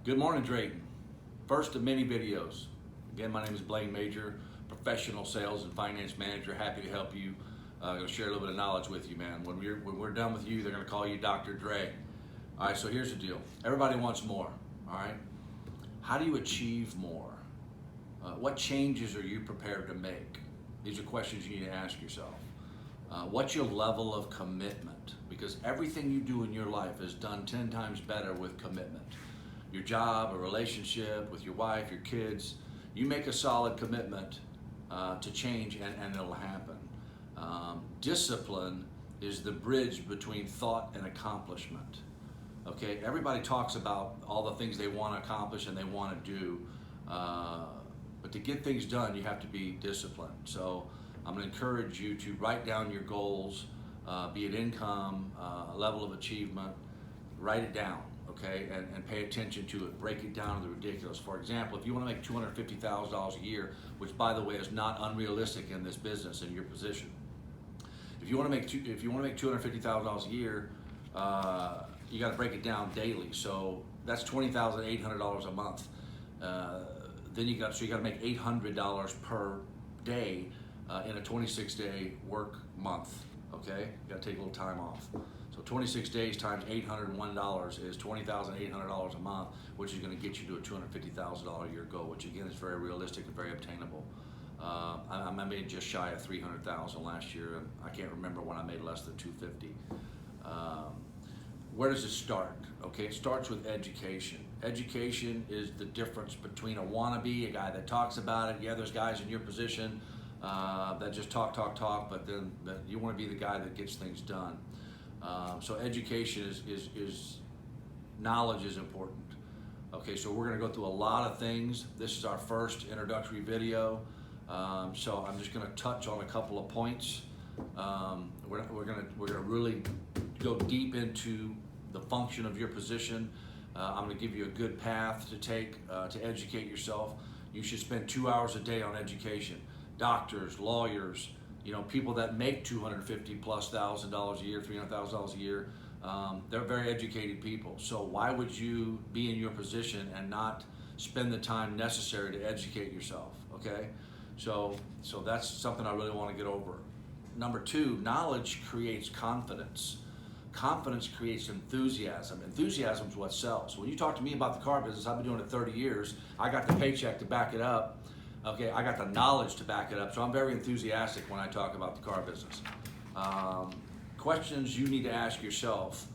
Good morning, Drayton. First of many videos. Again, my name is Blaine Major, professional sales and finance manager. Happy to help you. Going to share a little bit of knowledge with you, man. When we're done with you, they're going to call you Dr. Dre. All right, so here's the deal. Everybody wants more, all right? How do you achieve more? What changes are you prepared to make? These are questions you need to ask yourself. What's your level of commitment? Because everything you do in your life is done 10 times better with commitment. Your job, a relationship with your wife, your kids, you make a solid commitment to change and it'll happen. Discipline is the bridge between thought and accomplishment. Okay, everybody talks about all the things they want to accomplish and they want to do, but to get things done, you have to be disciplined. So I'm going to encourage you to write down your goals, be it income, level of achievement, write it down. Okay, and pay attention to it. Break it down to the ridiculous. For example, if you want to make $250,000 a year, which by the way is not unrealistic in this business in your position, if you want to make $250,000 a year, you got to break it down daily. So that's $20,800 a month. Then you got to make $800 per day in a 26-day work month. Okay, you got to take a little time off. So 26 days times $801 is $20,800 a month, which is going to get you to a $250,000 a year goal, which again is very realistic and very obtainable. I made just shy of $300,000 last year, and I can't remember when I made less than $250. Where does it start? Okay, it starts with education. Education is the difference between a wannabe, a guy that talks about it. Yeah, there's guys in your position that just talk, but then you want to be the guy that gets things done. So education is knowledge is important. Okay, so we're going to go through a lot of things. This is our first introductory video, so I'm just going to touch on a couple of points. We're going to really go deep into the function of your position. I'm going to give you a good path to take to educate yourself. You should spend 2 hours a day on education. Doctors, lawyers, people that make $250,000+ a year, $300,000 a year, they're very educated people. So why would you be in your position and not spend the time necessary to educate yourself? Okay, so that's something I really want to get over. Number two, knowledge creates confidence. Confidence creates enthusiasm. Enthusiasm is what sells. When you talk to me about the car business, I've been doing it 30 years. I got the paycheck to back it up. Okay, I got the knowledge to back it up, so I'm very enthusiastic when I talk about the car business. Questions you need to ask yourself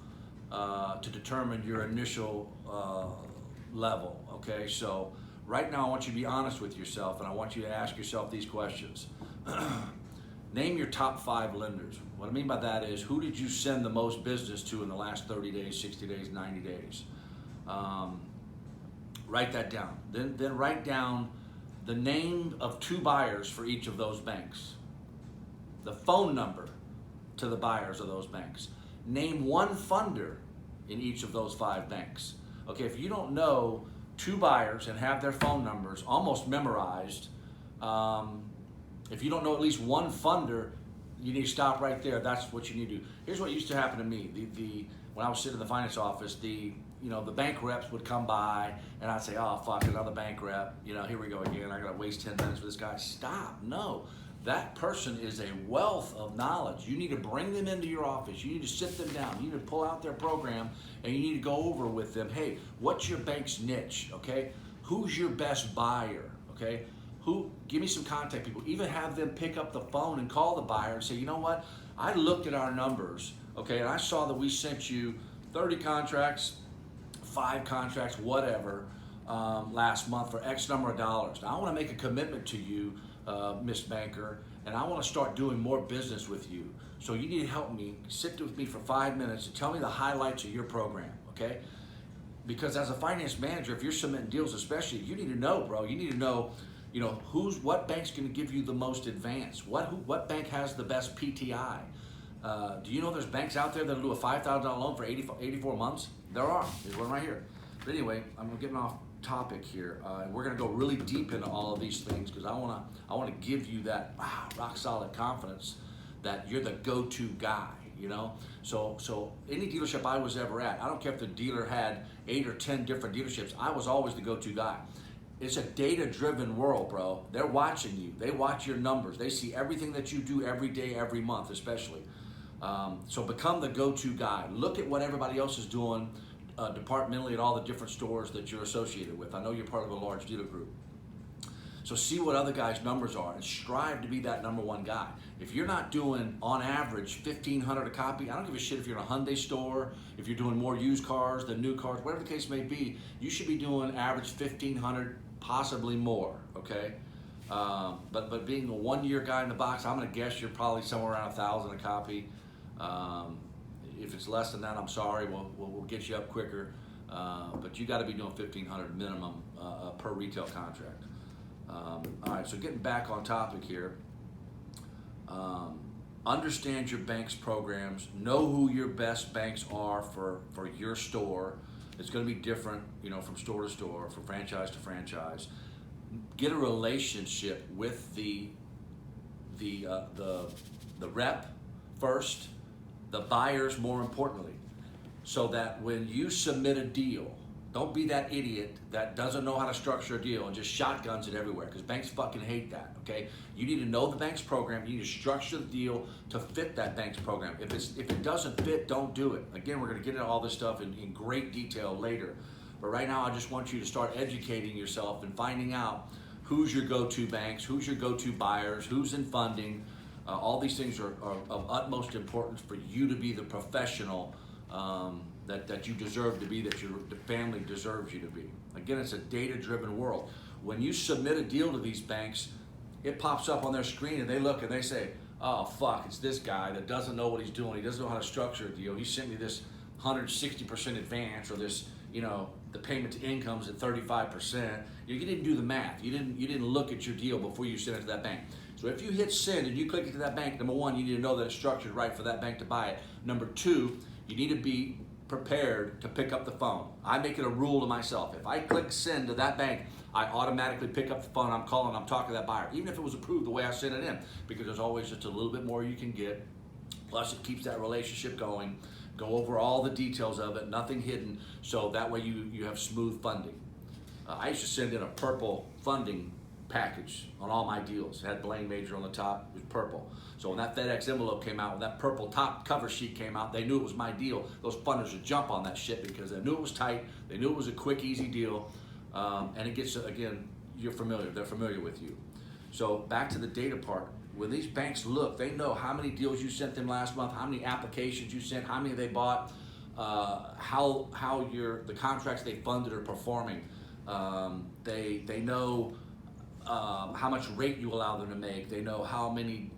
to determine your initial level, okay? So right now I want you to be honest with yourself, and I want you to ask yourself these questions. Name your top 5 lenders. What I mean by that is, who did you send the most business to in the last 30 days, 60 days, 90 days? Write that down. Then write down the name of 2 buyers for each of those banks, the phone number to the buyers of those banks. Name 1 funder in each of those 5 banks. Okay, if you don't know 2 buyers and have their phone numbers almost memorized, if you don't know at least 1 funder, you need to stop right there. That's what you need to do. Here's what used to happen to me. When I was sitting in the finance office, the bank reps would come by and I'd say, oh, fuck, another bank rep. Here we go again. I got to waste 10 minutes with this guy. Stop. No. That person is a wealth of knowledge. You need to bring them into your office. You need to sit them down. You need to pull out their program and you need to go over with them. Hey, what's your bank's niche? Okay. Who's your best buyer? Okay. Give me some contact people. Even have them pick up the phone and call the buyer and say, you know what? I looked at our numbers. Okay. And I saw that we sent you 30 contracts, 5 contracts, whatever, last month for X number of dollars. Now I want to make a commitment to you, Miss Banker, and I want to start doing more business with you. So you need to help me, sit with me for 5 minutes and tell me the highlights of your program, okay? Because as a finance manager, if you're submitting deals especially, you need to know, bro. You need to know, what bank's going to give you the most advance? What bank has the best PTI? Do you know there's banks out there that'll do a $5,000 loan for 84 months? There are. There's one right here. But anyway, I'm getting off topic here. We're going to go really deep into all of these things because I want to give you that rock solid confidence that you're the go-to guy. you know? So any dealership I was ever at, I don't care if the dealer had 8 or 10 different dealerships, I was always the go-to guy. It's a data-driven world, bro. They're watching you. They watch your numbers. They see everything that you do every day, every month, especially. So become the go-to guy. Look at what everybody else is doing departmentally at all the different stores that you're associated with. I know you're part of a large dealer group. So see what other guys' numbers are and strive to be that number one guy. If you're not doing, on average, $1,500 a copy, I don't give a shit if you're in a Hyundai store, if you're doing more used cars than new cars, whatever the case may be, you should be doing average $1,500, possibly more, okay? But being a one-year guy in the box, I'm gonna guess you're probably somewhere around $1,000 a copy. If it's less than that, I'm sorry, we'll get you up quicker. But you gotta be doing $1,500 minimum per retail contract. All right, so getting back on topic here, understand your bank's programs, know who your best banks are for your store. It's going to be different, you know, from store to store, from franchise to franchise. Get a relationship with the rep first, the buyers more importantly, so that when you submit a deal, don't be that idiot that doesn't know how to structure a deal and just shotguns it everywhere, because banks fucking hate that, okay? You need to know the bank's program. You need to structure the deal to fit that bank's program. If it doesn't fit, don't do it. Again, we're gonna get into all this stuff in great detail later. But right now, I just want you to start educating yourself and finding out who's your go-to banks, who's your go-to buyers, who's in funding. All these things are of utmost importance for you to be the professional that you deserve to be, that your family deserves you to be. Again, it's a data-driven world. When you submit a deal to these banks, it pops up on their screen and they look and they say, oh fuck, it's this guy that doesn't know what he's doing. He doesn't know how to structure a deal. He sent me this 160% advance, or this, you know, the payment to income's at 35%. You didn't do the math. You didn't look at your deal before you sent it to that bank. So if you hit send and you click it to that bank, number one, you need to know that it's structured right for that bank to buy it. Number two, you need to be prepared to pick up the phone. I make it a rule to myself. If I click send to that bank, I automatically pick up the phone. I'm calling, I'm talking to that buyer, even if it was approved the way I sent it in, because there's always just a little bit more you can get. Plus, it keeps that relationship going. Go over all the details of it, nothing hidden, so that way you have smooth funding. I used to send in a purple funding package on all my deals. It had Blaine Major on the top, it was purple. So when that FedEx envelope came out, when that purple top cover sheet came out, they knew it was my deal. Those funders would jump on that shit because they knew it was tight, they knew it was a quick, easy deal, and it gets, again, you're familiar, they're familiar with you. So back to the data part. When these banks look, they know how many deals you sent them last month, how many applications you sent, how many they bought, how the contracts they funded are performing. They know how much rate you allow them to make. They know how many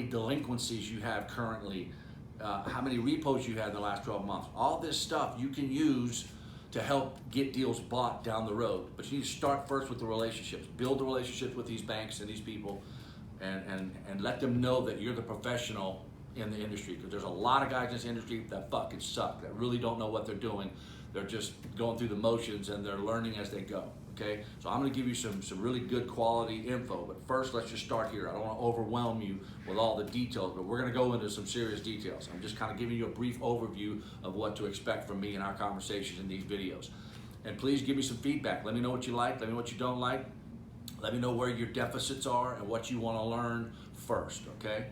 delinquencies you have currently, how many repos you had in the last 12 months. All this stuff you can use to help get deals bought down the road. But you need to start first with the relationships. Build the relationships with these banks and these people, and let them know that you're the professional in the industry. Because there's a lot of guys in this industry that fucking suck, that really don't know what they're doing. They're just going through the motions and they're learning as they go. Okay, so I'm going to give you some really good quality info, but first let's just start here. I don't want to overwhelm you with all the details, but we're going to go into some serious details. I'm just kind of giving you a brief overview of what to expect from me in our conversations in these videos. And please give me some feedback. Let me know what you like, let me know what you don't like. Let me know where your deficits are and what you want to learn first, okay?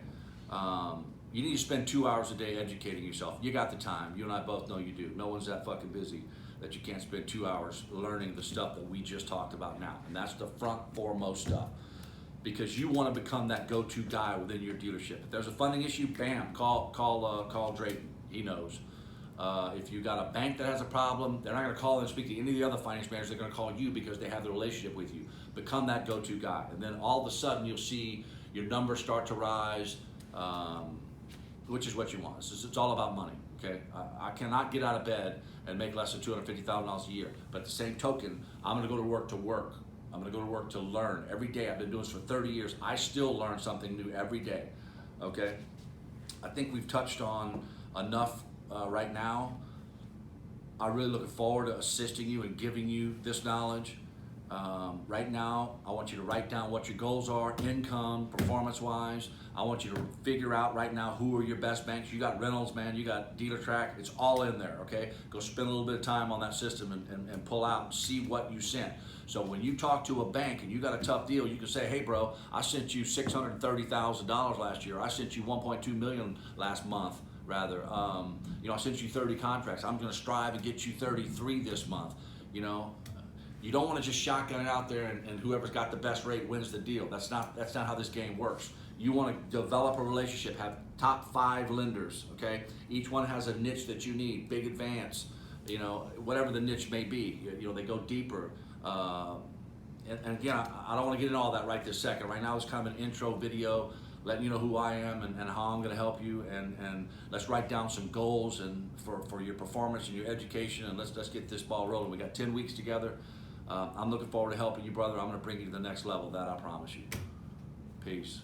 You need to spend 2 hours a day educating yourself. You got the time. You and I both know you do. No one's that fucking busy that you can't spend 2 hours learning the stuff that we just talked about now. And that's the front foremost stuff. Because you want to become that go-to guy within your dealership. If there's a funding issue, bam, call Drayton. He knows. If you got a bank that has a problem, they're not going to call and speak to any of the other finance managers. They're going to call you because they have the relationship with you. Become that go-to guy. And then all of a sudden you'll see your numbers start to rise, which is what you want. It's all about money. Okay, I cannot get out of bed and make less than $250,000 a year. But at the same token, I'm going to go to work to work. I'm going to go to work to learn every day. I've been doing this for 30 years. I still learn something new every day. Okay, I think we've touched on enough right now. I'm really looking forward to assisting you and giving you this knowledge. Right now, I want you to write down what your goals are, income, performance-wise. I want you to figure out right now who are your best banks. You got Reynolds, man. You got Dealertrack. It's all in there, okay? Go spend a little bit of time on that system and pull out and see what you sent. So when you talk to a bank and you got a tough deal, you can say, hey, bro, I sent you $630,000 last year. I sent you $1.2 million last month, rather. I sent you 30 contracts. I'm going to strive and get you 33 this month, You don't want to just shotgun it out there and whoever's got the best rate wins the deal. That's not how this game works. You want to develop a relationship, have top 5 lenders, okay? Each one has a niche that you need, big advance, whatever the niche may be. They go deeper. And again, I don't want to get into all that right this second. Right now it's kind of an intro video, letting you know who I am and how I'm going to help you, and let's write down some goals and for your performance and your education, and let's get this ball rolling. We got 10 weeks together. I'm looking forward to helping you, brother. I'm going to bring you to the next level. That I promise you. Peace.